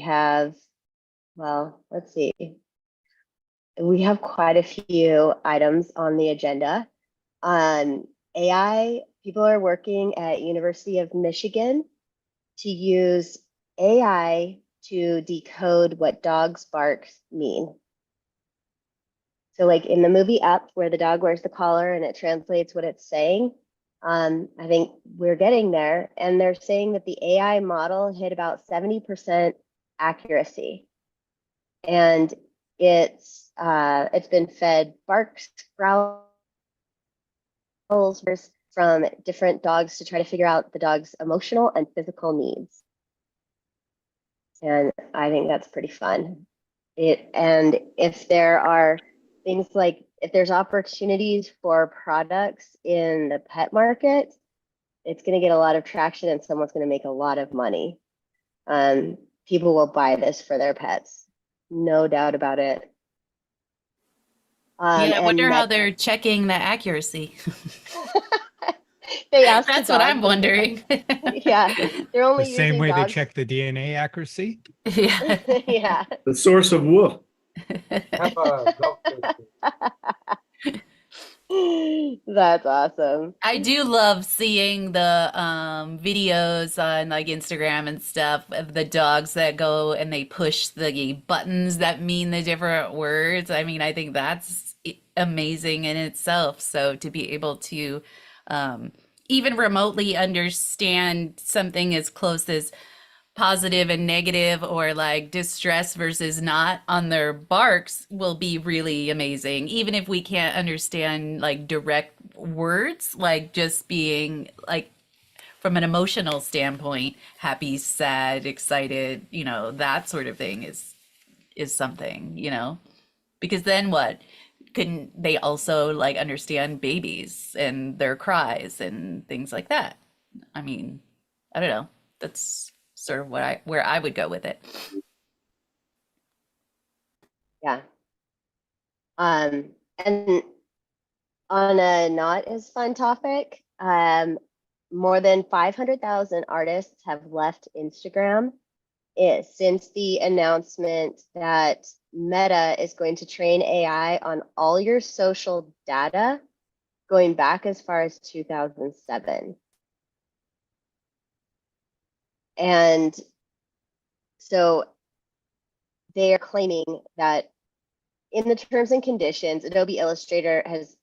have, well, let's see. We have quite a few items on the agenda. AI, people are working at University of Michigan to use AI to decode what dogs bark mean. So like in the movie Up, where the dog wears the collar and it translates what it's saying, I think we're getting there. And they're saying that the AI model hit about 70% accuracy. And it's been fed barks, growls from different dogs to try to figure out the dog's emotional and physical needs. And I think that's pretty fun. And if there are things like, if there's opportunities for products in the pet market, it's going to get a lot of traction and someone's going to make a lot of money. People will buy this for their pets. No doubt about it. Yeah, I wonder how they're checking the accuracy. They ask the That's what I'm dog. wondering. Yeah, they're only The same using way they dogs. check the DNA accuracy. Yeah. Yeah. The source of wool. Have a dog person. That's awesome. I do love seeing the videos on like Instagram and stuff of the dogs that go and they push the buttons that mean the different words. I mean, I think that's amazing in itself. So to be able to even remotely understand something as close as positive and negative or like distress versus not on their barks will be really amazing. Even if we can't understand like direct words, like just being like from an emotional standpoint, happy, sad, excited, you know, that sort of thing is something, you know, because then what? Can they also like understand babies and their cries and things like that? I mean, I don't know. That's sort of where I would go with it. Yeah. And on a not as fun topic, more than 500,000 artists have left Instagram since the announcement that Meta is going to train AI on all your social data going back as far as 2007. And so they are claiming that in the terms and conditions, Adobe has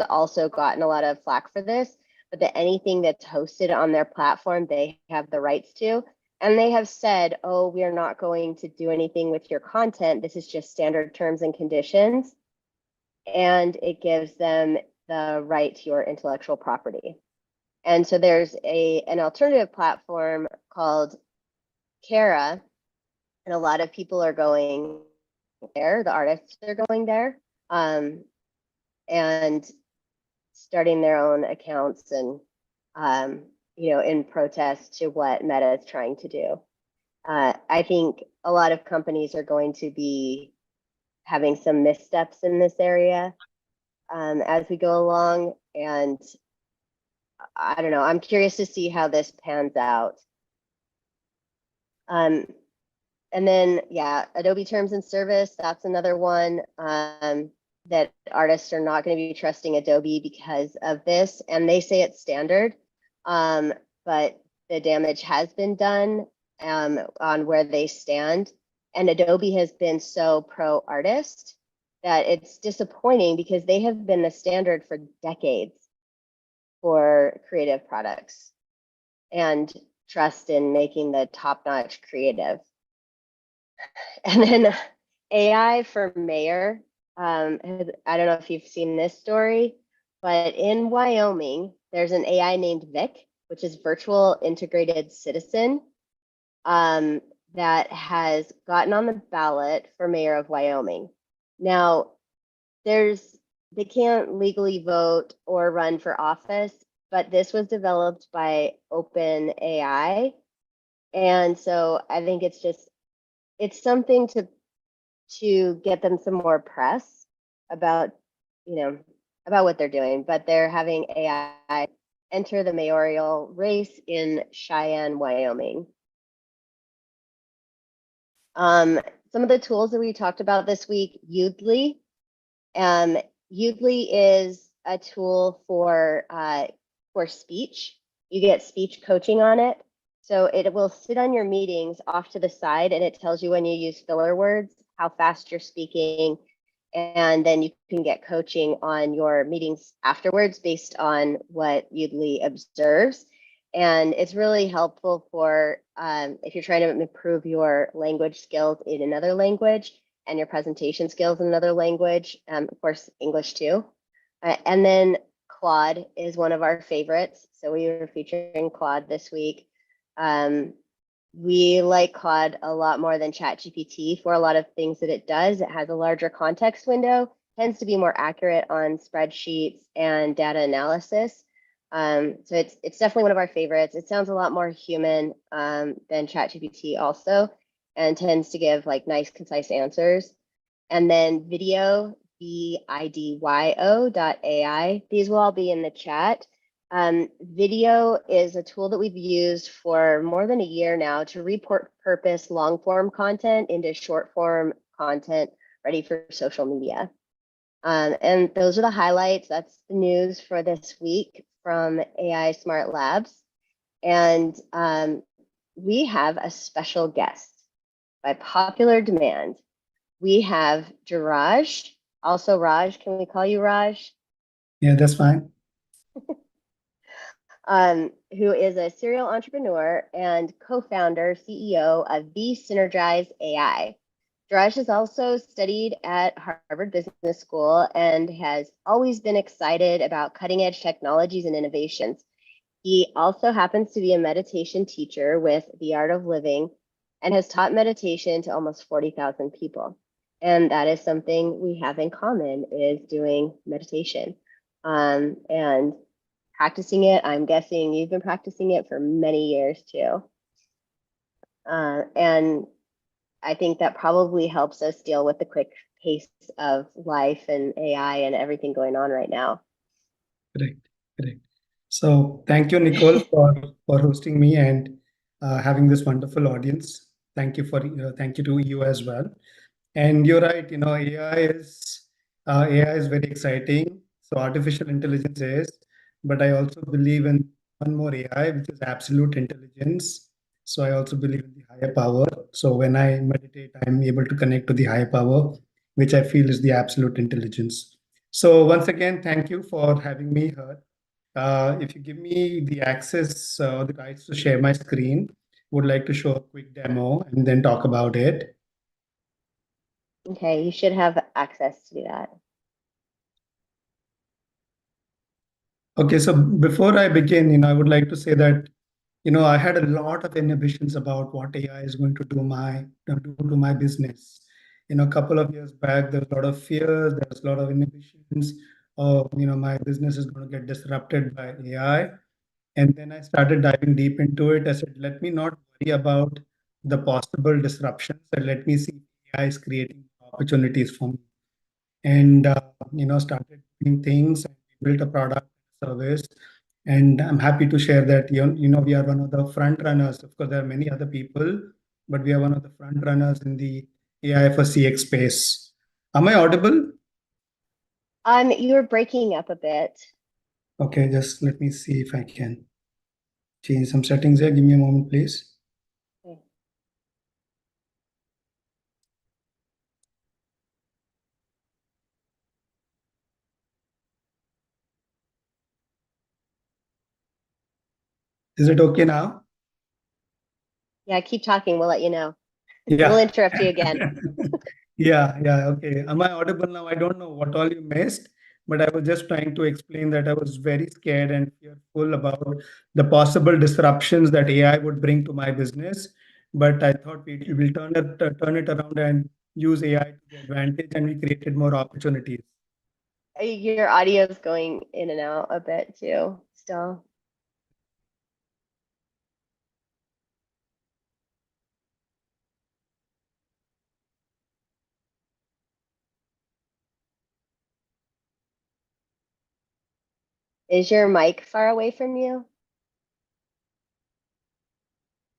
also gotten a lot of flack for this, but that anything that's hosted on their platform, they have the rights to. And they have said, oh, we are not going to do anything with your content. This is just standard terms and conditions. And it gives them the right to your intellectual property. And so there's an alternative platform called Kara, and a lot of people are going there. The artists are going there and starting their own accounts and, in protest to what Meta is trying to do. I think a lot of companies are going to be having some missteps in this area as we go along. And I don't know, I'm curious to see how this pans out. And then, yeah, Adobe Terms and Service, that's another one that artists are not going to be trusting Adobe because of this. And they say it's standard, but the damage has been done on where they stand. And Adobe has been so pro-artist that it's disappointing because they have been the standard for decades for creative products and trust in making the top-notch creative. And then AI for mayor. I don't know if you've seen this story, but in Wyoming, there's an AI named Vic, which is virtual integrated citizen, that has gotten on the ballot for mayor of Wyoming. Now, they can't legally vote or run for office, but this was developed by OpenAI. And so I think it's something to get them some more press about, about what they're doing, but they're having AI enter the mayoral race in Cheyenne, Wyoming. Some of the tools that we talked about this week, Udly. Udly is a tool for speech. You get speech coaching on it. So it will sit on your meetings off to the side and it tells you when you use filler words, how fast you're speaking, and then you can get coaching on your meetings afterwards based on what Udly observes. And it's really helpful for if you're trying to improve your language skills in another language and your presentation skills in another language, of course, English too. And then Claude is one of our favorites. So we were featuring Claude this week. We like Claude a lot more than ChatGPT for a lot of things that it does. It has a larger context window, tends to be more accurate on spreadsheets and data analysis. So it's definitely one of our favorites. It sounds a lot more human than ChatGPT also, and tends to give like nice, concise answers. And then video, vidyo.ai. These will all be in the chat. Video is a tool that we've used for more than a year now to repurpose long form content into short form content ready for social media. And those are the highlights. That's the news for this week from AI Smart Labs. And we have a special guest by popular demand. We have Jiraj. Also, Raj, can we call you Raj? Yeah, that's fine. Who is a serial entrepreneur and co-founder, CEO of Synergize AI. Jiraj has also studied at Harvard Business School and has always been excited about cutting edge technologies and innovations. He also happens to be a meditation teacher with The Art of Living and has taught meditation to almost 40,000 people. And that is something we have in common, is doing meditation. And practicing it, I'm guessing you've been practicing it for many years too. And I think that probably helps us deal with the quick pace of life and AI and everything going on right now. Correct. Correct. So thank you, Nicole, for hosting me and having this wonderful audience. Thank you thank you to you as well. And you're right, AI is very exciting. So artificial intelligence is, but I also believe in one more AI, which is absolute intelligence. So I also believe in the higher power. So when I meditate, I'm able to connect to the higher power, which I feel is the absolute intelligence. So once again, thank you for having me here. If you give me the access, the rights to share my screen, would like to show a quick demo and then talk about it. Okay, you should have access to do that. Okay, so before I begin, I would like to say that, I had a lot of inhibitions about what AI is going to do to my business. A couple of years back, there was a lot of fears, there was a lot of inhibitions of, my business is going to get disrupted by AI. And then I started diving deep into it. I said, let me not worry about the possible disruptions and let me see if AI is creating opportunities for me. And, started doing things and built a product service. And I'm happy to share that, we are one of the front runners. Of course, there are many other people, but we are one of the front runners in the AI for CX space. Am I audible? You're breaking up a bit. Okay, just let me see if I can change some settings here. Give me a moment, please. Okay. Is it okay now? Yeah, keep talking. We'll let you know. Yeah. We'll interrupt you again. Yeah, okay. Am I audible now? I don't know what all you missed, but I was just trying to explain that I was very scared and fearful about the possible disruptions that AI would bring to my business. But I thought we will turn it around and use AI to the advantage, and we created more opportunities. Your audio is going in and out a bit too, still. Is your mic far away from you?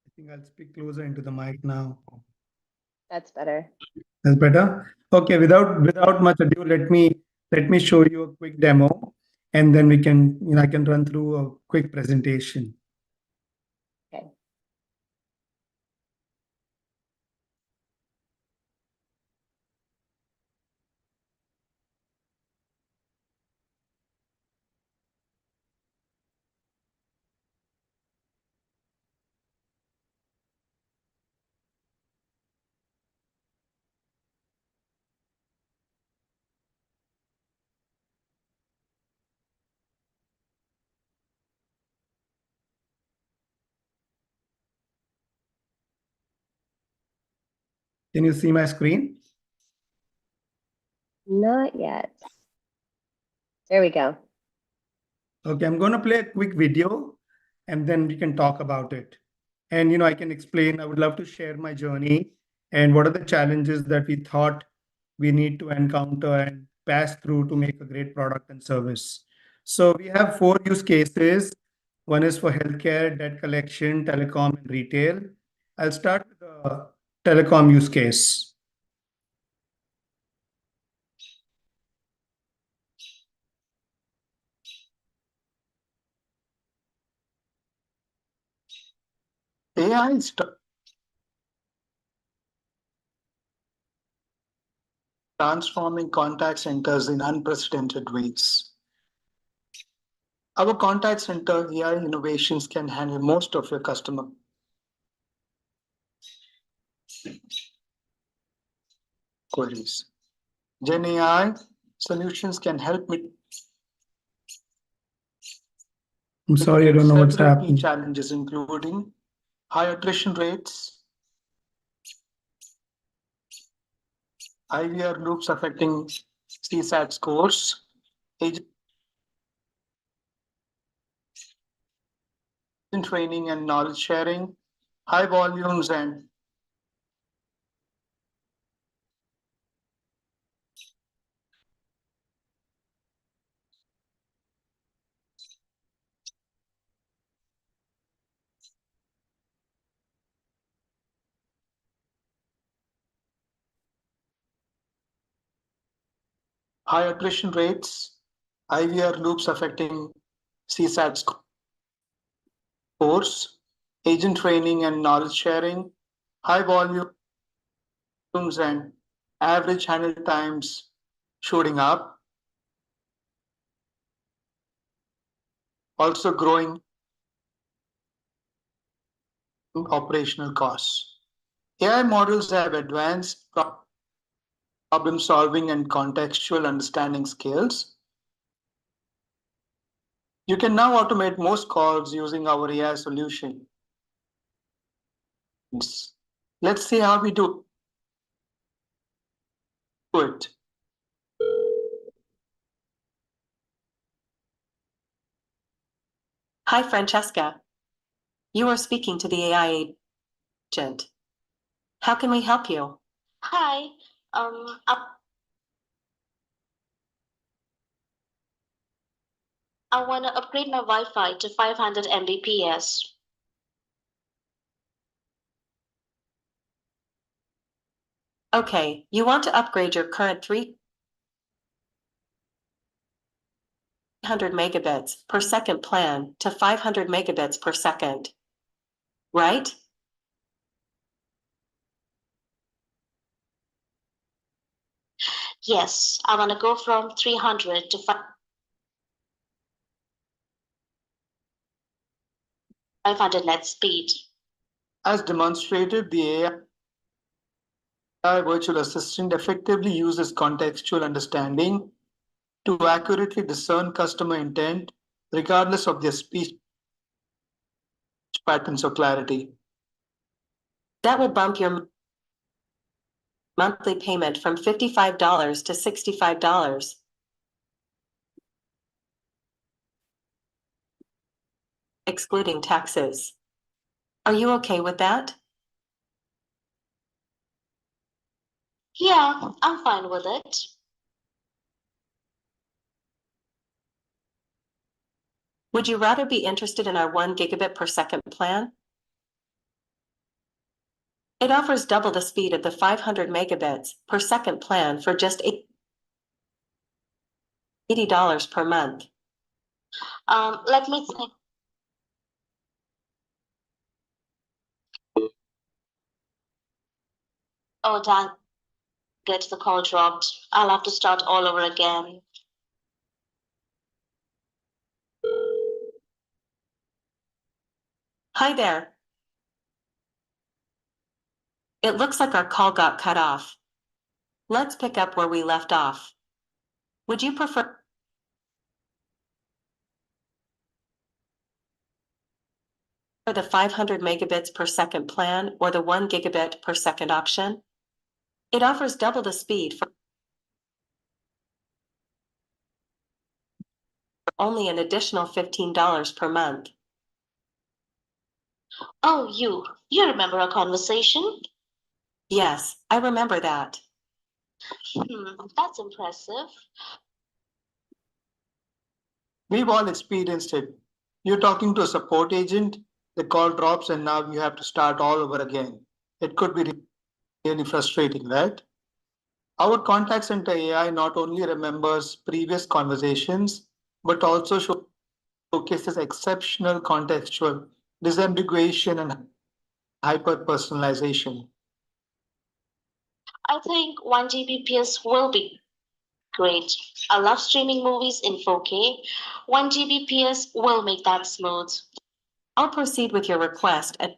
I think I'll speak closer into the mic now. That's better. That's better. Okay, without much ado, let me show you a quick demo, and then we can, I can run through a quick presentation. Okay. Can you see my screen? Not yet. There we go. Okay, I'm going to play a quick video, and then we can talk about it. And I can explain. I would love to share my journey and what are the challenges that we thought we need to encounter and pass through to make a great product and service. So we have 4 use cases. One is for healthcare, debt collection, telecom, and retail. I'll start with the telecom use case. AI is transforming contact centers in unprecedented ways. Our contact center AI innovations can handle most of your customer queries. Gen AI solutions can help me. I'm sorry, I don't know what's Several key happening. challenges, including high attrition rates, IVR loops affecting CSAT scores, agent training and knowledge sharing, high volumes and high attrition rates, IVR loops affecting CSAT scores, agent training and knowledge sharing, high volumes and average handle times shooting up, also growing operational costs. AI models have advanced problem solving and contextual understanding skills. You can now automate most calls using our AI solution. Let's see how we do it. Hi, Francesca. You are speaking to the AI agent. How can we help you? Hi. I want to upgrade my Wi-Fi to 500 Mbps. Okay, you want to upgrade your current 300 megabits per second plan to 500 megabits per second, right? Yes, I want to go from 300 to 500 net speed. As demonstrated, the AI virtual assistant effectively uses contextual understanding to accurately discern customer intent, regardless of their speech patterns or clarity. That will bump your monthly payment from $55 to $65, excluding taxes. Are you okay with that? Yeah, I'm fine with it. Would you rather be interested in our 1 gigabit per second plan? It offers double the speed of the 500 megabits per second plan for just $80 per month. Let me think. Oh, dang it, the call dropped. I'll have to start all over again. Hi there. It looks like our call got cut off. Let's pick up where we left off. Would you prefer the 500 megabits per second plan or the 1 gigabit per second option? It offers double the speed for only an additional $15 per month. Oh, you remember our conversation? Yes, I remember that. That's impressive. We've all experienced it. You're talking to a support agent, the call drops, and now you have to start all over again. It could be really frustrating, right? Our contact center AI not only remembers previous conversations, but also showcases exceptional contextual disambiguation and hyper personalization. I think 1 Gbps will be great. I love streaming movies in 4K. 1 Gbps will make that smooth. I'll proceed with your request and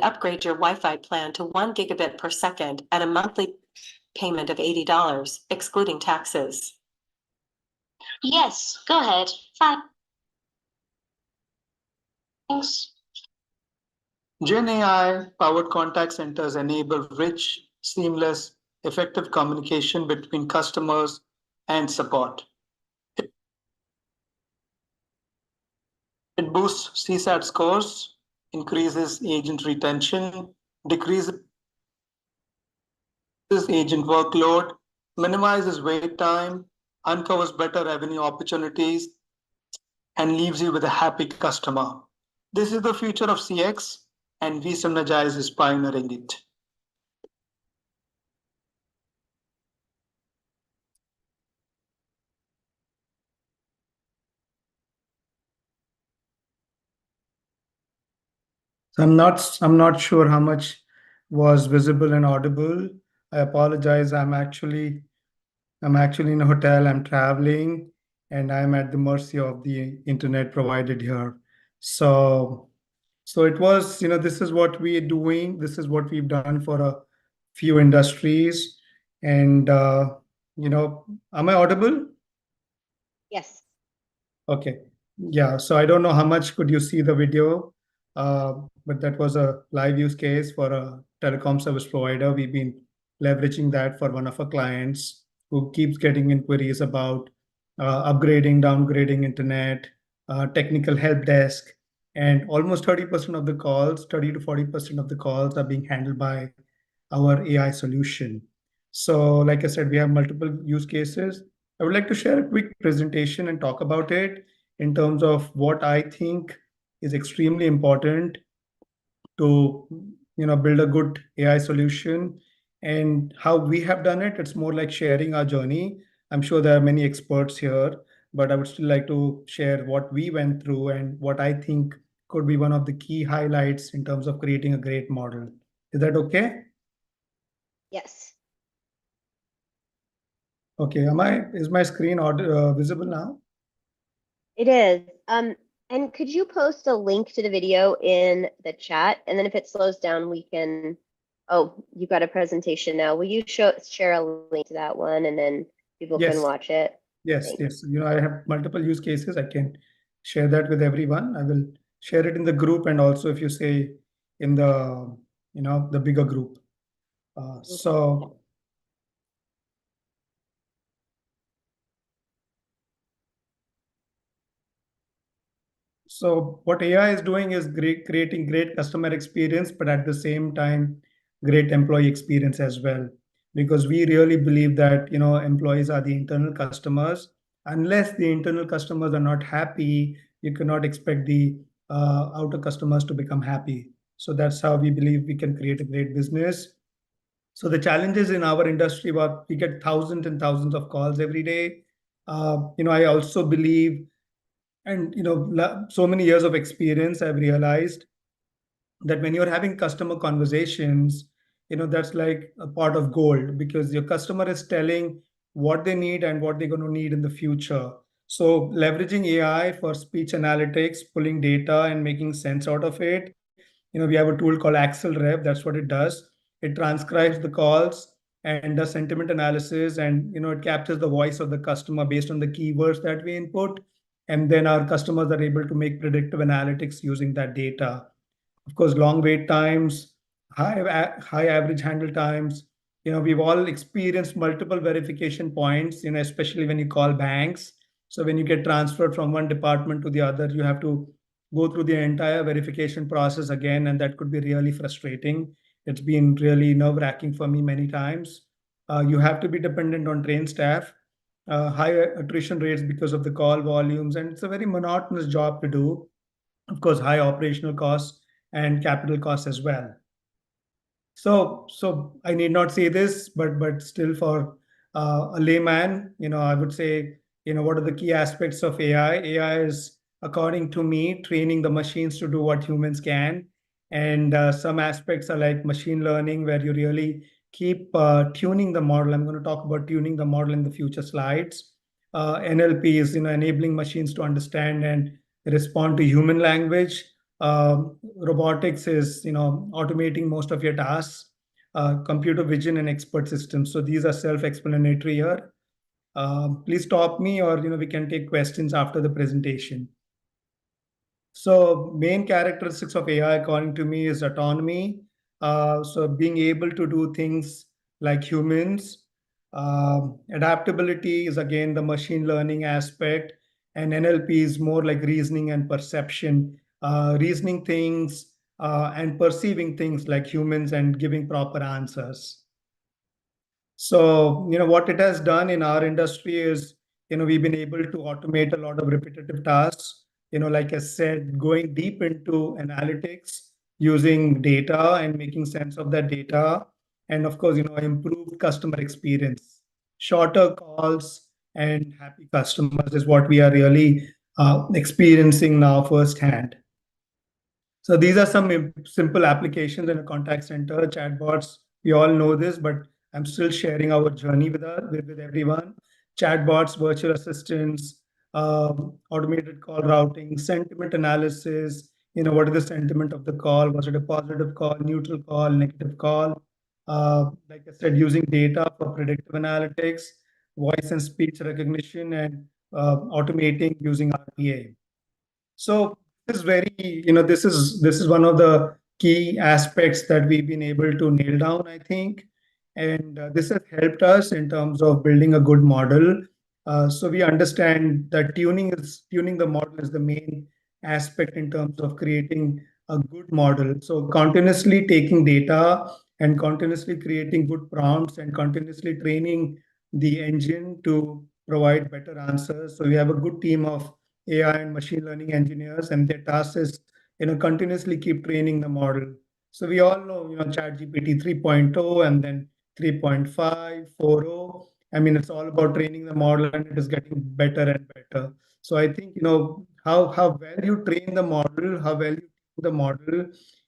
upgrade your Wi-Fi plan to 1 gigabit per second at a monthly payment of $80, excluding taxes. Yes, go ahead. Thanks. Gen AI powered contact centers enable rich, seamless, effective communication between customers and support. It boosts CSAT scores, increases agent retention, decreases agent workload, minimizes wait time, uncovers better revenue opportunities, and leaves you with a happy customer. This is the future of CX, and vSynergize is pioneering it. So I'm not sure how much was visible and audible. I apologize. I'm actually in a hotel. I'm traveling, and I'm at the mercy of the internet provided here. So it was, this is what we are doing. This is what we've done for a few industries. And am I audible? Yes. Okay. Yeah. So I don't know how much could you see the video, but that was a live use case for a telecom service provider. We've been leveraging that for one of our clients who keeps getting inquiries about upgrading, downgrading internet, technical help desk, and almost 30% of the calls, 30 to 40% of the calls are being handled by our AI solution. So, like I said, we have multiple use cases. I would like to share a quick presentation and talk about it in terms of what I think is extremely important to build a good AI solution and how we have done it. It's more like sharing our journey. I'm sure there are many experts here, but I would still like to share what we went through and what I think could be one of the key highlights in terms of creating a great model. Is that okay? Yes. Okay. Is my screen visible now? It is. And could you post a link to the video in the chat? And then if it slows down, we can. Oh, you got a presentation now. Will you share a link to that one, and then people can Yes. watch it? Yes, Thanks. yes. I have multiple use cases. I can share that with everyone. I will share it in the group and also if you say in the bigger group. So what AI is doing is creating great customer experience, but at the same time, great employee experience as well. Because we really believe that, employees are the internal customers. Unless the internal customers are not happy, you cannot expect the outer customers to become happy. So that's how we believe we can create a great business. So the challenges in our industry were we get thousands and thousands of calls every day. I also believe, and so many years of experience, I've realized that when you're having customer conversations, that's like a pot of gold because your customer is telling what they need and what they're going to need in the future. So leveraging AI for speech analytics, pulling data and making sense out of it. We have a tool called AxlRev. That's what it does. It transcribes the calls and does sentiment analysis, and it captures the voice of the customer based on the keywords that we input, and then our customers are able to make predictive analytics using that data. Of course, long wait times, high average handle times. We've all experienced multiple verification points, especially when you call banks. So when you get transferred from one department to the other, you have to go through the entire verification process again, and that could be really frustrating. It's been really nerve-wracking for me many times. You have to be dependent on trained staff, high attrition rates because of the call volumes, and it's a very monotonous job to do. Of course, high operational costs and capital costs as well. So I need not say this, but still for a layman, I would say, what are the key aspects of AI? AI is, according to me, training the machines to do what humans can. And some aspects are like machine learning, where you really keep tuning the model. I'm going to talk about tuning the model in the future slides. NLP is, enabling machines to understand and respond to human language. Robotics is automating most of your tasks. Computer vision and expert systems, so these are self-explanatory here. Please stop me, or we can take questions after the presentation. So main characteristics of AI according to me is autonomy. So being able to do things like humans. Adaptability is again the machine learning aspect, and NLP is more like reasoning and perception. Reasoning things and perceiving things like humans and giving proper answers. So, what it has done in our industry is, we've been able to automate a lot of repetitive tasks. Like I said, going deep into analytics, using data and making sense of that data. And of course, improved customer experience. Shorter calls and happy customers is what we are really experiencing now firsthand. So these are some simple applications in a contact center, chatbots. We all know this, but I'm still sharing our journey with everyone. Chatbots, virtual assistants, automated call routing, sentiment analysis. What is the sentiment of the call? Was it a positive call, neutral call, negative call? Like I said, using data for predictive analytics, voice and speech recognition, and automating using RPA. So this is very, this is one of the key aspects that we've been able to nail down, I think. And this has helped us in terms of building a good model. So we understand that tuning the model is the main aspect in terms of creating a good model. So continuously taking data and continuously creating good prompts and continuously training the engine to provide better answers. So we have a good team of AI and machine learning engineers, and their task is, continuously keep training the model. So we all know, ChatGPT 3.0 and then 3.5, 4.0. I mean, it's all about training the model, and it is getting better and better. So I think, how well you train the model, how well you train the model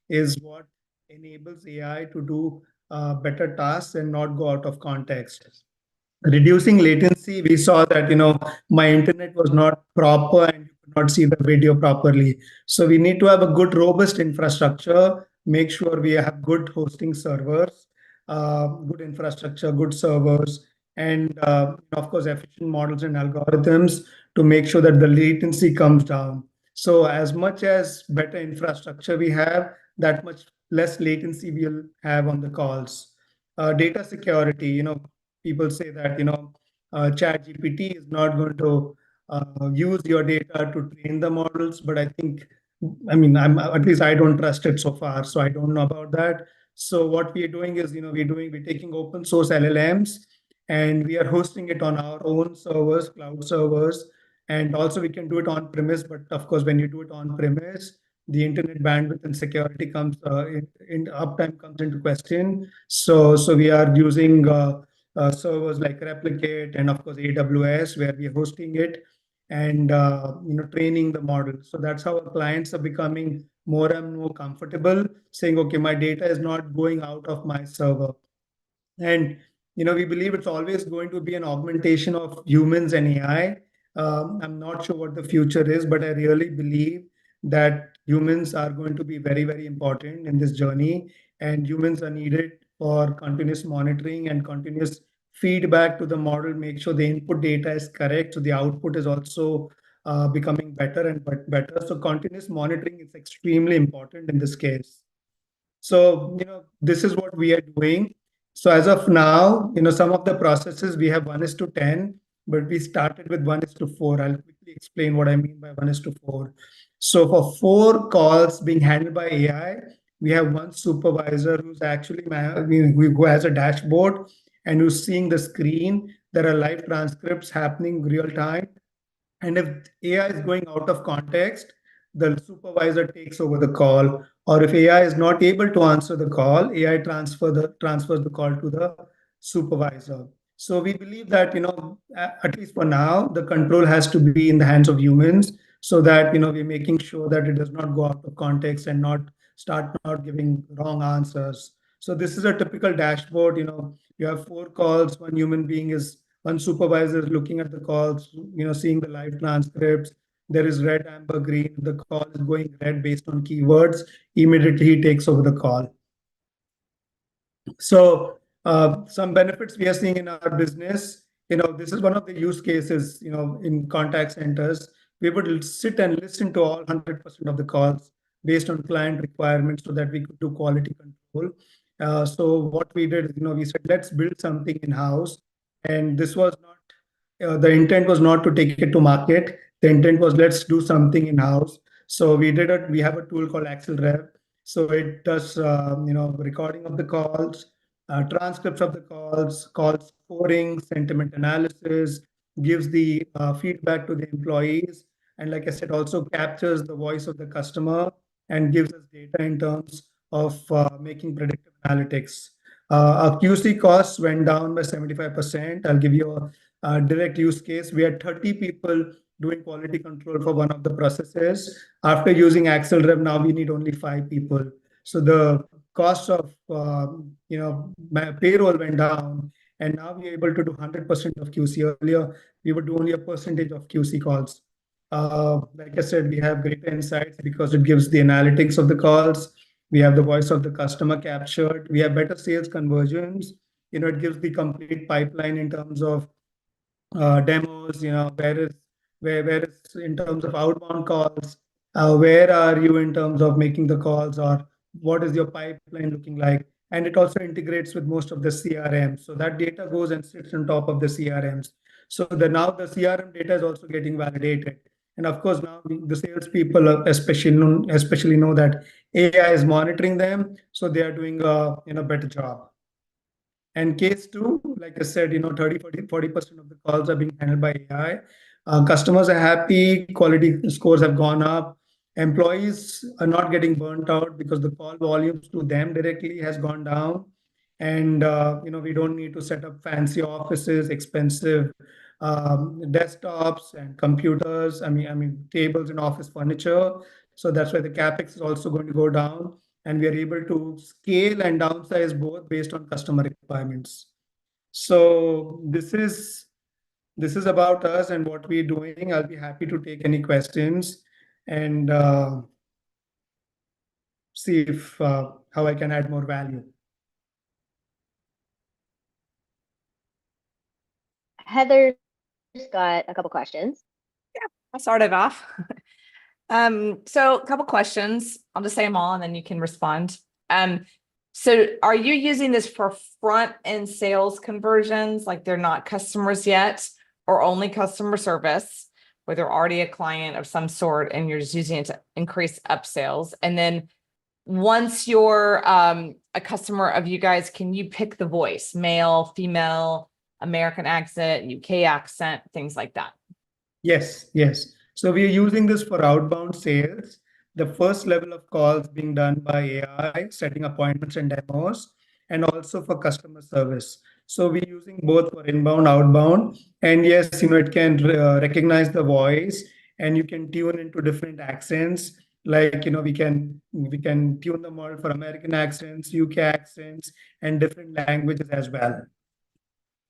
is what enables AI to do better tasks and not go out of context. Reducing latency, we saw that my internet was not proper and you could not see the video properly. So we need to have a good robust infrastructure, make sure we have good hosting servers, good infrastructure, good servers, and of course efficient models and algorithms to make sure that the latency comes down. So as much as better infrastructure we have, that much less latency we'll have on the calls. Data security, people say that chat gpt is not going to use your data to train the models, but I'm at least I don't trust it so far, so I don't know about that. So what we are doing is, we're taking open source LLMs and we are hosting it on our own servers, cloud servers, and also we can do it on premise. But of course, when you do it on premise, the internet bandwidth and security comes in uptime comes into question. So we are using servers like Replicate and of course AWS, where we are hosting it and training the model. So that's how our clients are becoming more and more comfortable saying, okay, my data is not going out of my server. And we believe it's always going to be an augmentation of humans and AI. I'm not sure what the future is, but I really believe that humans are going to be very, very important in this journey, and humans are needed for continuous monitoring and continuous feedback to the model, make sure the input data is correct, so the output is also becoming better and better. So continuous monitoring is extremely important in this case. So, this is what we are doing. So as of now, some of the processes we have 1:10, but we started with 1:4. I'll quickly explain what I mean by 1:4. So for 4 calls being handled by AI, we have one supervisor who's actually who has a dashboard and who's seeing the screen. There are live transcripts happening real time. And if AI is going out of context, the supervisor takes over the call. Or if AI is not able to answer the call, AI transfers the call to the supervisor. So we believe that, at least for now, the control has to be in the hands of humans, so that, we're making sure that it does not go out of context and not giving wrong answers. So this is a typical dashboard. You have 4 calls, one supervisor is looking at the calls, seeing the live transcripts. There is red, amber, green. The call is going red based on keywords. Immediately he takes over the call. So some benefits we are seeing in our business. This is one of the use cases. In contact centers, we would sit and listen to all 100% of the calls based on client requirements, so that we could do quality control. So what we did is, we said, let's build something in house, and this was not the intent was not to take it to market. The intent was, let's do something in house. So we did it. We have a tool called AxlRev. So it does recording of the calls, transcripts of the calls, call scoring, sentiment analysis, gives the feedback to the employees, and like I said, also captures the voice of the customer and gives us data in terms of making predictive analytics. Our QC costs went down by 75%. I'll give you a direct use case. We had 30 people doing quality control for one of the processes. After using AxlRev, now we need only 5 people. So the cost of my payroll went down, and now we're able to do 100% of QC. Earlier, we would do only a percentage of QC calls. Like I said, we have greater insights because it gives the analytics of the calls. We have the voice of the customer captured. We have better sales conversions. It gives the complete pipeline in terms of demos. Where is in terms of outbound calls, where are you in terms of making the calls, or what is your pipeline looking like? And it also integrates with most of the CRMs, so that data goes and sits on top of the CRMs. So now the CRM data is also getting validated, and of course now the salespeople especially know that AI is monitoring them, so they are doing a better job. And case 2, like I said, 30, 40% of the calls are being handled by AI. Customers are happy, quality scores have gone up. Employees are not getting burnt out because the call volumes to them directly has gone down. And we don't need to set up fancy offices, expensive desktops and computers. I mean tables and office furniture. So that's why the capex is also going to go down, and we are able to scale and downsize both based on customer requirements. So this is about us and what we're doing. I'll be happy to take any questions and see if how I can add more value. Heather's got a couple questions. I'll start it off. So a couple questions. I'll just say them all and then you can respond. So are you using this for front end sales conversions, like they're not customers yet, or only customer service, where they're already a client of some sort and you're just using it to increase upsells? And then once you're a customer of you guys, can you pick the voice, male, female, American accent, UK accent, things like that? Yes. So we are using this for outbound sales, the first level of calls being done by AI, setting appointments and demos, and also for customer service. So we're using both for inbound, outbound, and yes, it can recognize the voice, and you can tune into different accents. Like we can tune the model for American accents, UK accents, and different languages as well.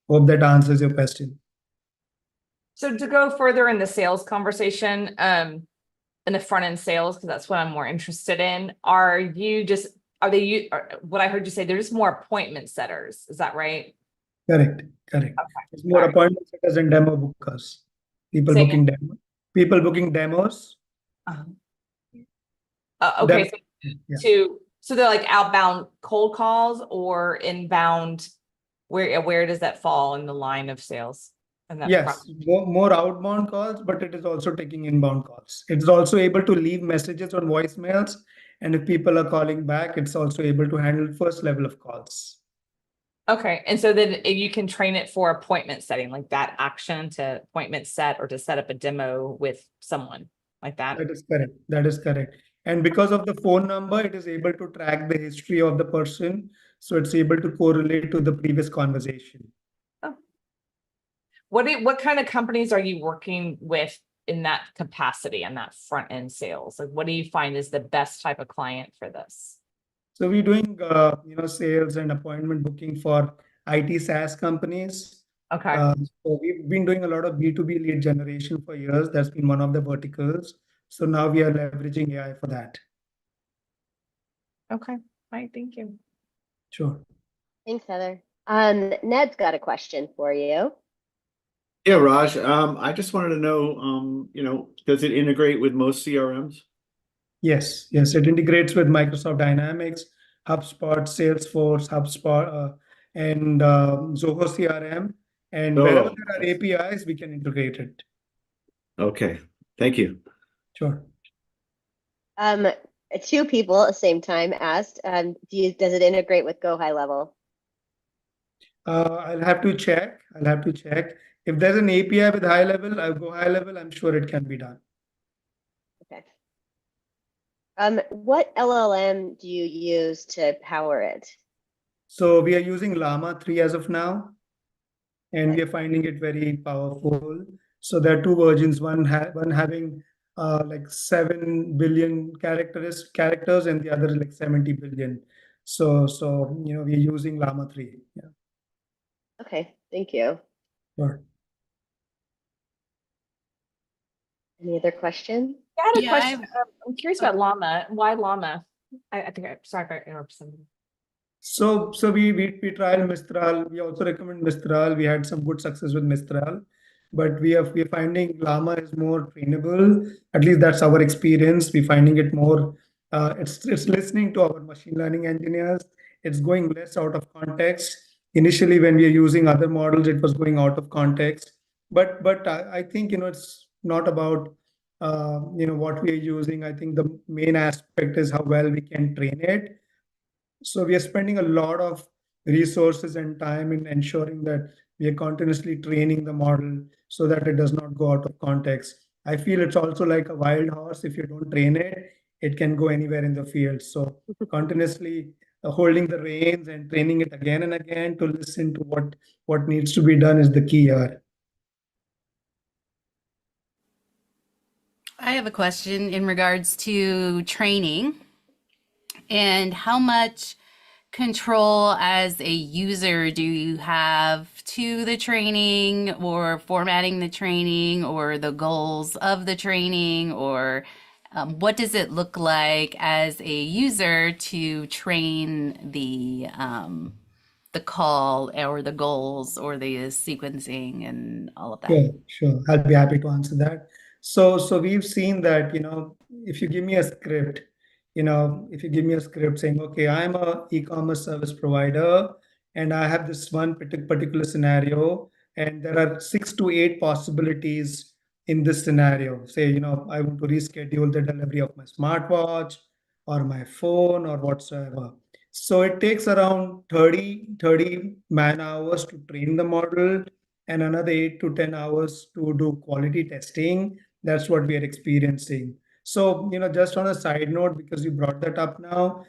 Hope that answers your question. So to go further in the sales conversation, in the front end sales, because that's what I'm more interested in, what I heard you say, they're just more appointment setters. Is that right? Correct. It's more Alright. appointment setters and demo bookers. People Say booking demos. Okay, Demo- yeah. so they're like outbound cold calls or inbound, where does that fall in the line of sales? And that Yes, more outbound calls, but it is also taking inbound calls. It's also able to leave messages on voicemails, and if people are calling back, it's also able to handle first level of calls. Okay, and so then if you can train it for appointment setting, like that action to appointment set or to set up a demo with someone like that. That is correct. And because of the phone number, it is able to track the history of the person. So it's able to correlate to the previous conversation. What kind of companies are you working with in that capacity and that front end sales? Like, what do you find is the best type of client for this? So we're doing, sales and appointment booking for IT SaaS companies. Okay. So we've been doing a lot of B2B lead generation for years. That's been one of the verticals. So now we are leveraging AI for that. Okay. All right. Thank you. Sure. Thanks, Heather. Ned's got a question for you. Yeah, Raj, I just wanted to know, does it integrate with most CRMs? Yes, it integrates with Microsoft Dynamics, HubSpot, Salesforce, and Zoho CRM. And wherever there are APIs, we can integrate it. Okay, thank you. Sure. Two people at the same time asked, does it integrate with Go High Level? I'll have to check. If there's an API with high level, I'll go high level. I'm sure it can be done. Okay. What LLM do you use to power it? So we are using Llama 3 as of now, and we are finding it very powerful. So there are two versions, one having like 7 billion characters, and the other is like 70 billion. So we're using Llama 3. Yeah. Okay, thank you. Sure. Any other questions? I had a Yeah, question. I'm curious about Llama. Why Llama? I think sorry if I interrupted somebody. So we tried Mistral. We also recommend Mistral. We had some good success with Mistral, but we are finding Llama is more trainable. At least that's our experience. We're finding it more. It's listening to our machine learning engineers. It's going less out of context. Initially, when we are using other models, it was going out of context. But I think it's not about what we are using. I think the main aspect is how well we can train it. So we are spending a lot of resources and time in ensuring that we are continuously training the model so that it does not go out of context. I feel it's also like a wild horse. If you don't train it, it can go anywhere in the field. So continuously holding the reins and training it again and again to listen to what needs to be done is the key here. I have a question in regards to training and how much control as a user do you have to the training or formatting the training or the goals of the training, or what does it look like as a user to train the call or the goals or the sequencing and all of that? Sure. I'll be happy to answer that. So we've seen that, if you give me a script, saying, okay, I'm a e-commerce service provider and I have this one particular scenario, and there are 6 to 8 possibilities in this scenario. Say, I want to reschedule the delivery of my smartwatch or my phone or whatsoever. So it takes around 30 man hours to train the model and another 8 to 10 hours to do quality testing. That's what we are experiencing. So, just on a side note, because you brought that up now,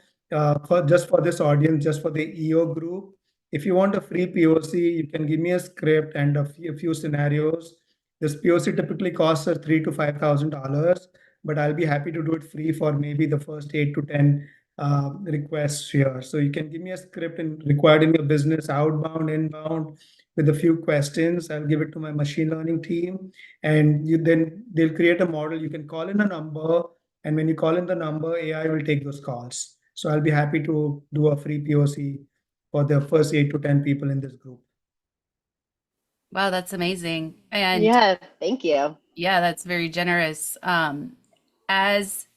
for this audience, just for the EO group, if you want a free POC, you can give me a script and a few scenarios. This POC typically costs us $3,000 to $5,000, but I'll be happy to do it free for maybe the first 8 to 10 requests here. So you can give me a script and required in your business, outbound, inbound, with a few questions. I'll give it to my machine learning team, and they'll create a model. You can call in a number, and when you call in the number, AI will take those calls. So I'll be happy to do a free POC for the first 8 to 10 people in this group. Wow, that's amazing. And Yeah, thank you. yeah, that's very generous. As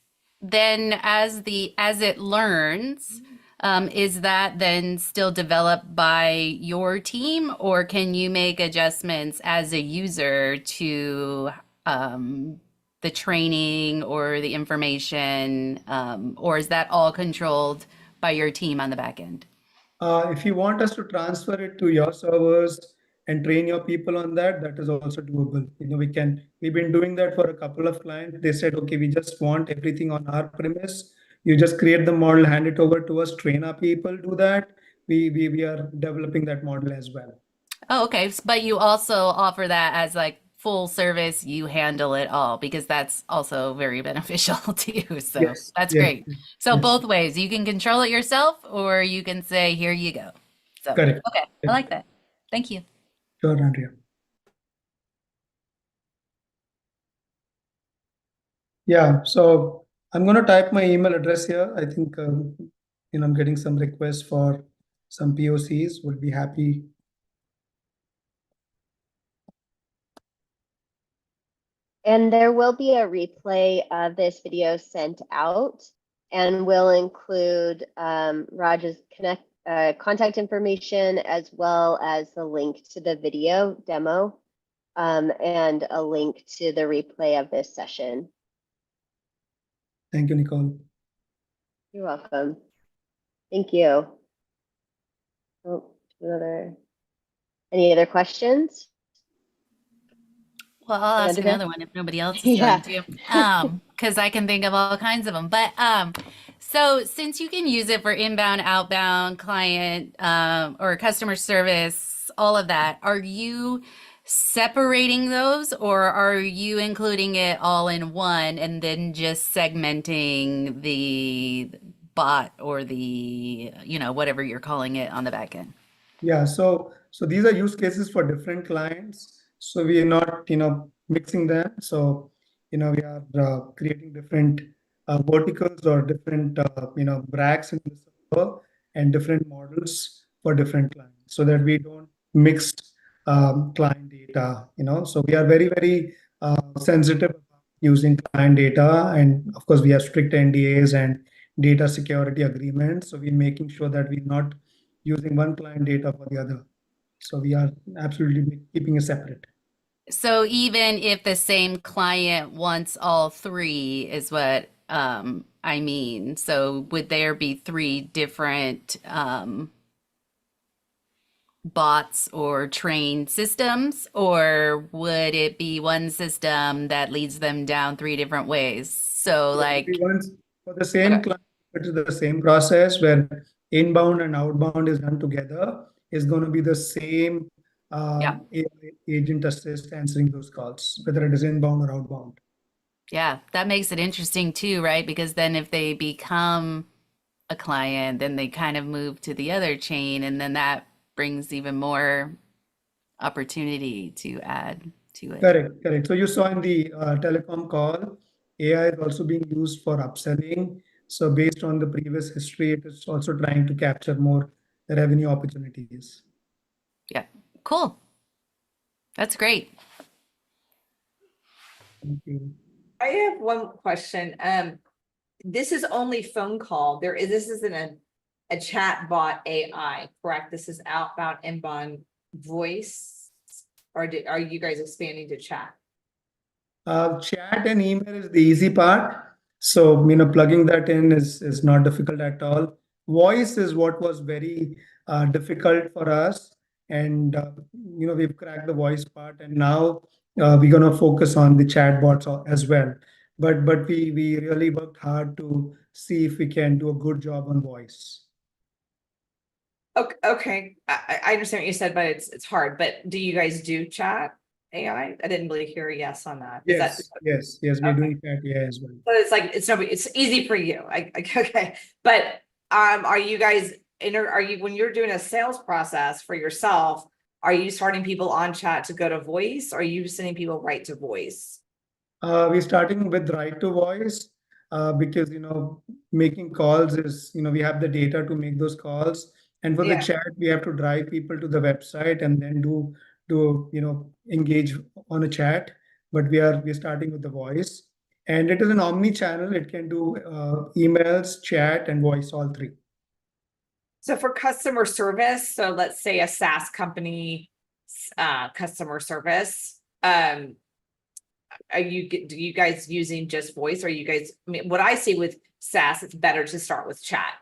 it learns, is that then still developed by your team, or can you make adjustments as a user to the training or the information, or is that all controlled by your team on the back end? If you want us to transfer it to your servers and train your people on that, that is also doable. We've been doing that for a couple of clients. They said, okay, we just want everything on our premise. You just create the model, hand it over to us, train our people, do that. We are developing that model as well. Oh, okay. But you also offer that as like full service, you handle it all, because that's also very beneficial to you. So Yes, that's yes, great. So yes. both ways, you can control it yourself, or you can say, here you go. So, Correct. okay, I like that. Thank you. Sure, Andrea. Yeah, so I'm going to type my email address here. I think I'm getting some requests for some POCs. Would be happy. And there will be a replay of this video sent out, and we'll include Raj's contact information, as well as the link to the video demo, and a link to the replay of this session. Thank you, Nicole. You're welcome. Thank you. Oh, any other questions? Well, I'll ask Andrea? another one if nobody else is Yeah. going to, because I can think of all kinds of them. But so since you can use it for inbound, outbound, client, or customer service, all of that, are you separating those, or are you including it all in one and then just segmenting the bot or the, whatever you're calling it on the back end? Yeah, so these are use cases for different clients. So we are not, mixing them. So, we are creating different verticals or different, racks in the server and different models for different clients, so that we don't mix client data. So we are very, very sensitive about using client data, and of course we have strict NDAs and data security agreements. So we're making sure that we're not using one client data for the other. So we are absolutely keeping it separate. So even if the same client wants all three is what I mean. So would there be three different bots or trained systems, or would it be one system that leads them down three different ways? So like For the same client, it is the same process where inbound and outbound is done together. Is going to be the same AI agent assist answering those calls, whether it is inbound or outbound. Yeah, that makes it interesting too, right? Because then if they become a client, then they kind of move to the other chain, and then that brings even more opportunity to add to it. Correct. So you saw in the telecom call, AI is also being used for upselling. So based on the previous history, it is also trying to capture more revenue opportunities. Yeah, cool. That's great. Thank you. I have one question. This is only phone call. This isn't a chat bot AI, correct? This is outbound, inbound voice, or are you guys expanding to chat? Chat and email is the easy part. So, plugging that in is not difficult at all. Voice is what was very difficult for us. And, we've cracked the voice part, and now we're going to focus on the chat bots as well. but we really worked hard to see if we can do a good job on voice. Okay, I understand what you said, but it's hard. But do you guys do chat AI? I didn't really hear a yes on that. Is that Yes, we're okay? doing that AI as well. So it's like it's easy for you. Okay, but are you guys are you when you're doing a sales process for yourself? Are you starting people on chat to go to voice? Or are you sending people right to voice? We're starting with right to voice because making calls is we have the data to make those calls, and for the Yeah. chat we have to drive people to the website and then do engage on a chat. But we're starting with the voice, and it is an omni-channel. It can do emails, chat, and voice, all three. So for customer service, so let's say a SaaS company, customer service, do you guys using just voice? Or are you guys, I mean, what I see with SaaS, it's better to start with chat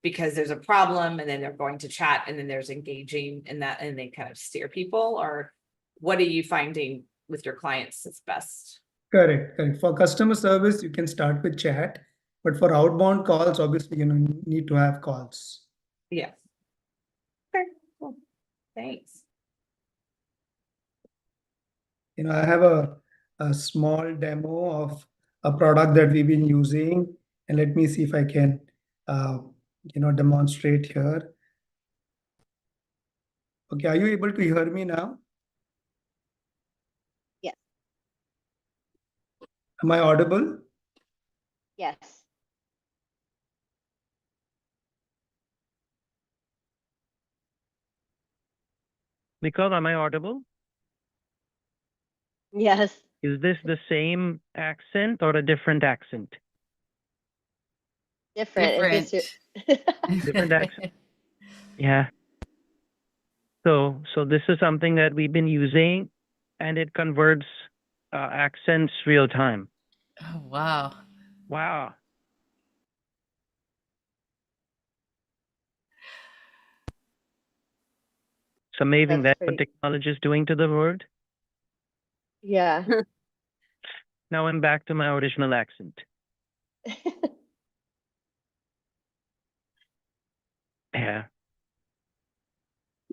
because there's a problem and then they're going to chat and then there's engaging in that and they kind of steer people. Or what are you finding with your clients that's best? Correct. For customer service, you can start with chat, but for outbound calls, obviously, you need to have calls. Yes. Okay, cool. Thanks. I have a small demo of a product that we've been using, and let me see if I can, demonstrate here. Okay, are you able to hear me now? Yes. Am I audible? Yes. Nicole, am I audible? Yes. Is this the same accent or a different accent? Different. Different accent. Yeah. So this is something that we've been using, and it converts accents real time. Oh, wow. Wow. It's amazing That's what pretty. technology is doing to the world. Yeah. Now I'm back to my original accent. Yeah.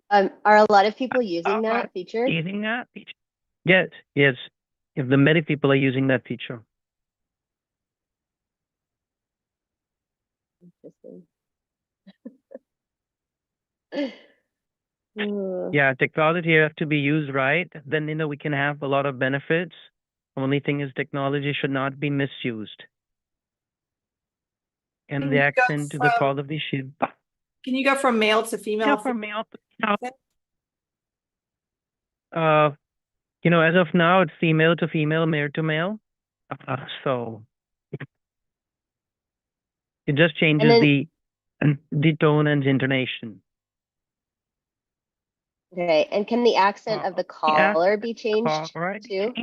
Are a lot of people using that feature? Using that feature? Yes. If the many people are using that feature. Interesting. Yeah, technology has to be used right. Then we can have a lot of benefits. Only thing is technology should not be misused. And the accent to the call of the ship. Can you go from male to female? Yeah, from male to as of now it's female to female, male to male. So it just changes the tone and intonation. Okay, and can the accent of the caller be changed too?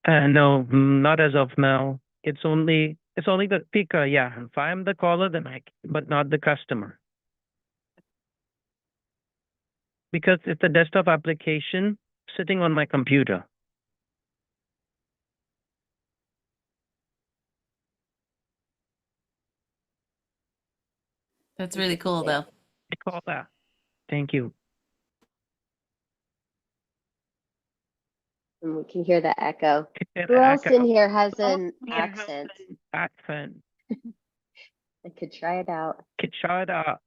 No, not as of now. It's only the speaker. Yeah, if I'm the caller, then but not the customer. Because it's a desktop application sitting on my computer. That's really cool, though. Call that. Thank you. And we can hear the echo. Who else in here has an accent? Accent. I could try it out. Could try it out.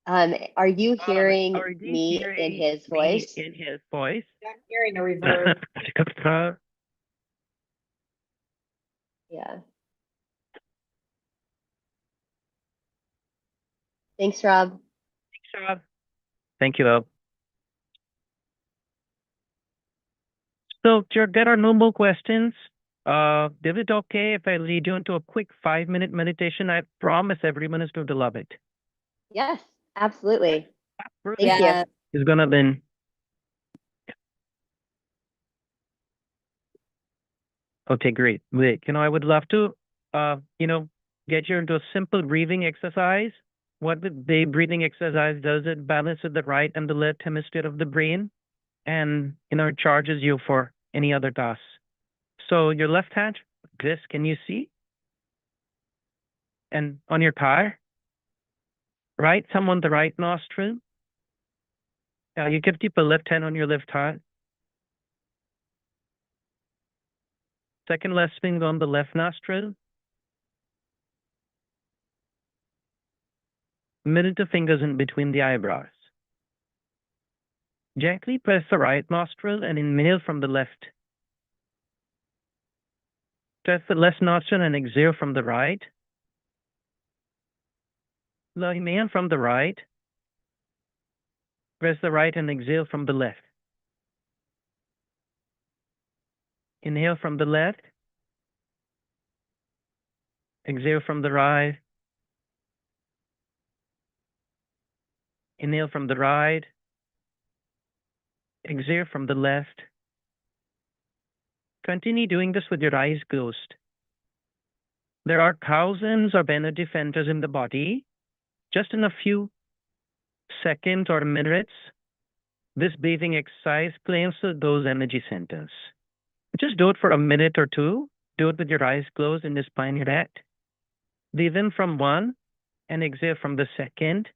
Are you hearing me in his voice? In his voice. I'm hearing a reverb. Yeah. Thanks, Rob. Thank you, Rob. So there are no more questions. Is it okay if I lead you into a quick 5-minute meditation? I promise everyone is going to love it. Yes, absolutely. Thank you. It's gonna be. Okay, great. Wait, I would love to, get you into a simple breathing exercise. what the breathing exercise does, it balances the right and the left hemisphere of the brain, and it charges you for any other tasks. So your left hand, this, can you see? And on your thigh, right thumb on the right nostril. Yeah, you can keep a left hand on your left thigh. Second left finger on the left nostril. Middle two fingers in between the eyebrows. Gently press the right nostril and inhale from the left. Press the left nostril and exhale from the right. Inhale from the right. Press the right and exhale from the left. Inhale from the left. Exhale from the right. Inhale from the right. Exhale from the left. Continue doing this with your eyes closed. There are thousands of energy centers in the body. Just in a few seconds or minutes, this breathing exercise cleanses those energy centers. Just do it for a minute or two. Do it with your eyes closed and just spine your head. Breathe in from one and exhale from the second.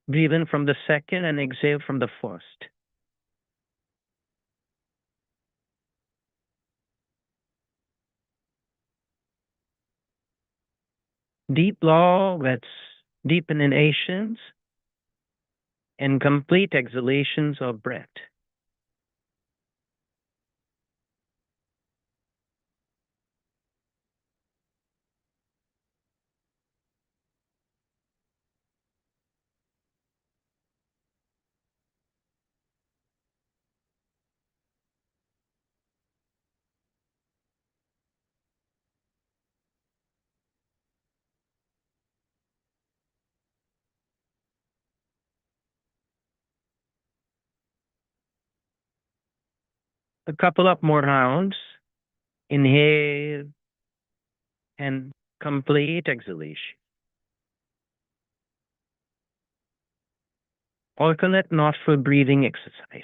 Breathe in from the second and exhale from the first. Deep long breaths, deep inhalations, and complete exhalations of breath. A couple of more rounds. Inhale and complete exhalation. Alternate nostril breathing exercise.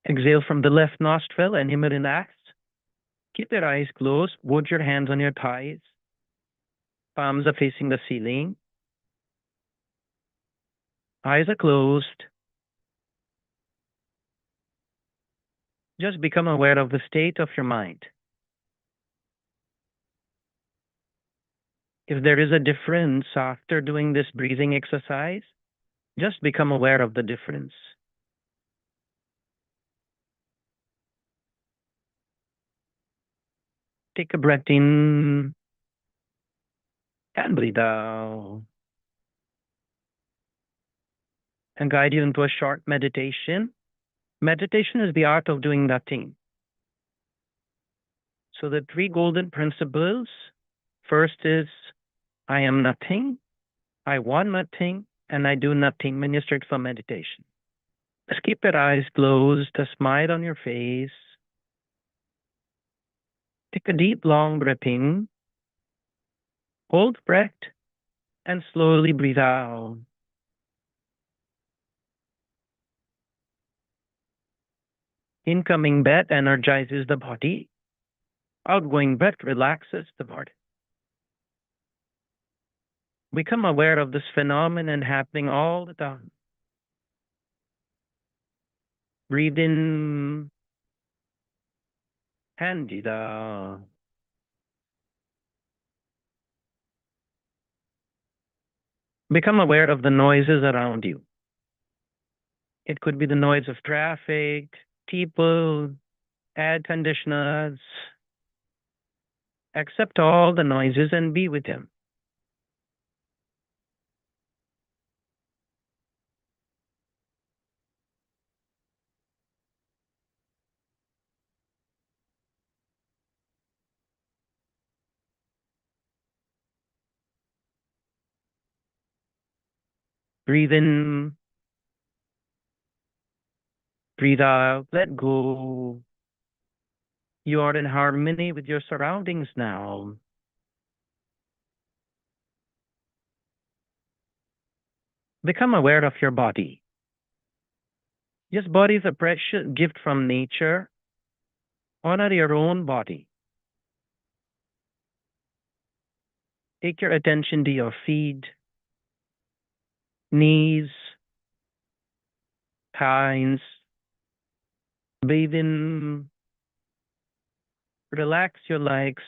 Exhale from the left nostril and relax. Keep your eyes closed. Put your hands on your thighs. Palms are facing the ceiling. Eyes are closed. Just become aware of the state of your mind. If there is a difference after doing this breathing exercise, just become aware of the difference. Take a breath in and breathe out. And guide you into a short meditation. Meditation is the art of doing nothing. So the three golden principles. First is, I am nothing, I want nothing, and I do nothing when you start for meditation. Just keep your eyes closed, a smile on your face. Take a deep, long breath in. Hold breath and slowly breathe out. Incoming breath energizes the body. Outgoing breath relaxes the body. Become aware of this phenomenon happening all the time. Breathe in and breathe out. Become aware of the noises around you. It could be the noise of traffic, people, air conditioners. Accept all the noises and be with them. Breathe in Breathe out, let go. You are in harmony with your surroundings now. Become aware of your body. Yes, body is a precious gift from nature. Honor your own body. Take your attention to your feet, knees, thighs. Breathe in. Relax your legs,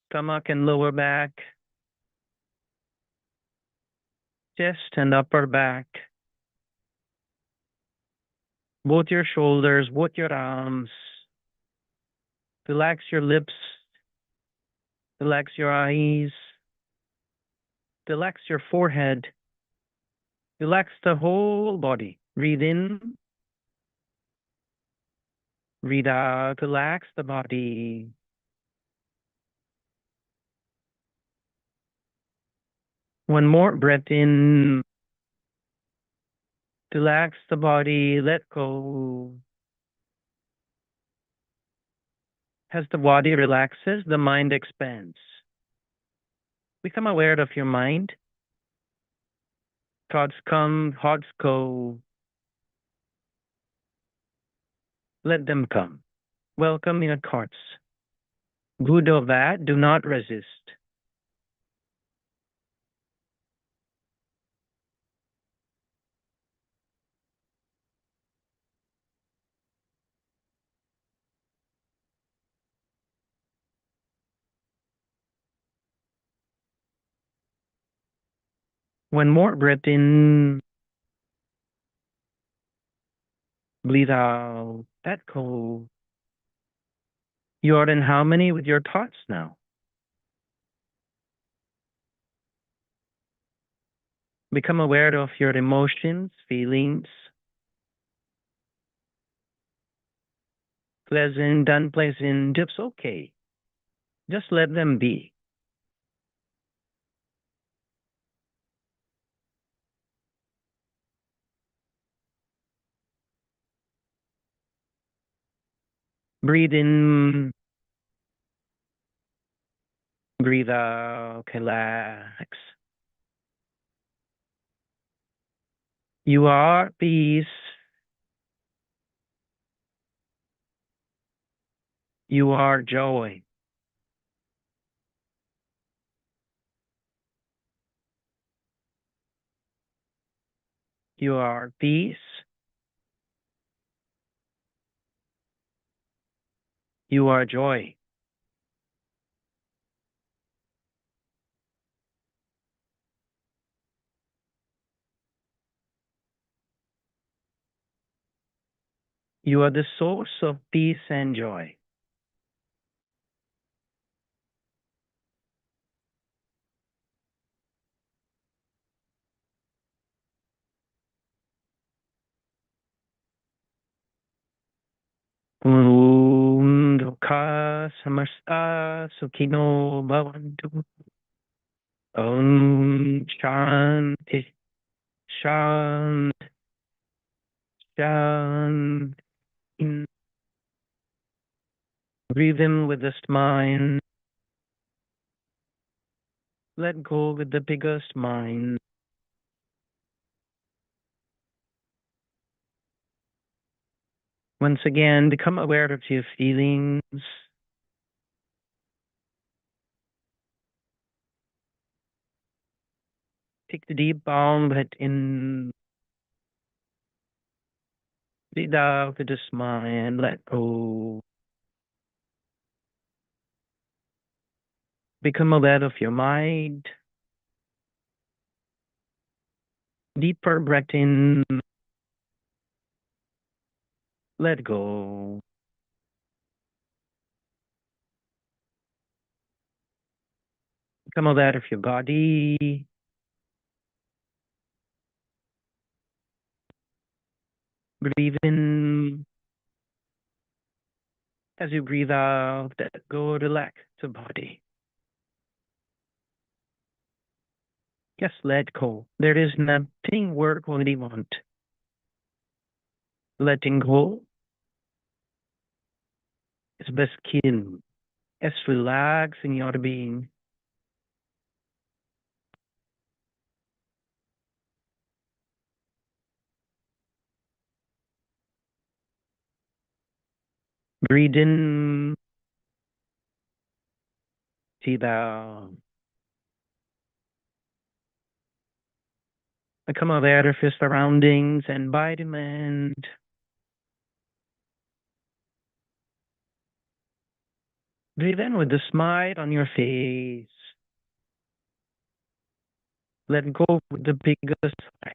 stomach and lower back, chest and upper back, both your shoulders, both your arms. Relax your lips, relax your eyes, relax your forehead, relax the whole body. Breathe in, breathe out, relax the body. One more breath in, relax the body, let go. As the body relaxes, the mind expands. Become aware of your mind. Thoughts come, thoughts go. Let them come. Welcome your thoughts. Good or bad, do not resist. One more breath in. Breathe out. Let go. You are in harmony with your thoughts now. Become aware of your emotions, feelings, pleasant, unpleasant, it's okay. Just let them be. Breathe in, breathe out, relax. You are peace. You are joy. You are peace. You are joy. You are the source of peace and joy. Om Dukha Samasta Sukhino Bhavantu. Om Shanti Shant Shant. Breathe in with this mind. Let go with the biggest mind. Once again, become aware of your feelings. Take the deep bow breath in. Breathe out with this mind. Let go. Become aware of your mind. Deeper breath in. Let go. Become aware of your body. Breathe in. As you breathe out, let go, relax the body. Just let go. There is nothing work really want. Letting go is best skill. Just relax in your being. Breathe in. See the become aware of your surroundings, environment. Breathe in with a smile on your face. Let go with the biggest sigh.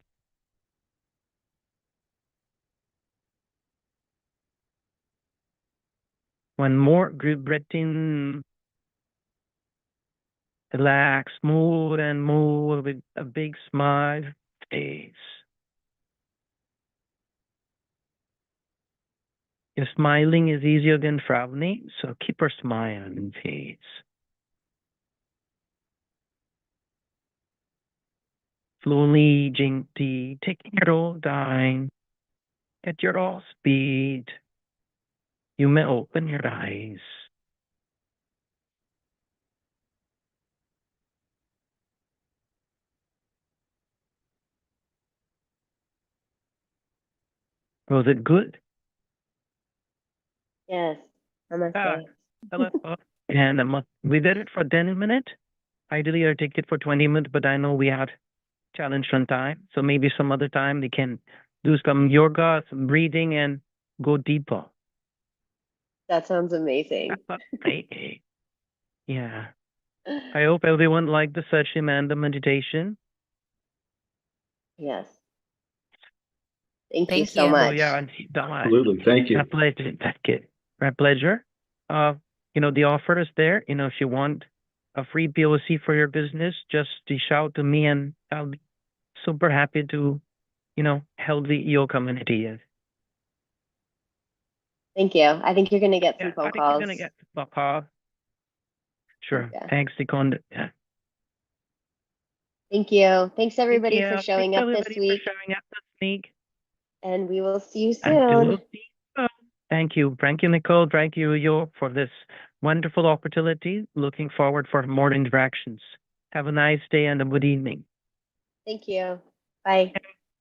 One more good breath in. Relax more and more with a big smile face. Your smiling is easier than frowning, so keep a smile on face. Slowly, gently, taking your own time, at your own speed. You may open your eyes. Was it good? Yes. Namaste. Hello. And we did it for 10 minutes. Ideally, I'll take it for 20 minutes, but I know we had challenged on time. So maybe some other time they can do some yoga, some breathing, and go deeper. That sounds amazing. Yeah. I hope everyone liked the session and the meditation. Yes. Thank you Thank so you. much. Oh, yeah. Absolutely. Thank you. My pleasure. My pleasure. The offer is there. If you want a free POC for your business, just reach out to me and I'll be super happy to, help your community. Thank you. I think you're going to get some Yeah, phone I think you're calls. gonna get the call. Sure. Yeah. Thanks, Deconda. Yeah. Thank you. Thanks everybody for Thanks showing up this everybody week, for showing up this week. and we will see you And we will soon. see you. Thank you. Thank you, Nicole. Thank you, Yo, for this wonderful opportunity. Looking forward for more interactions. Have a nice day and a good evening. Thank you. Bye.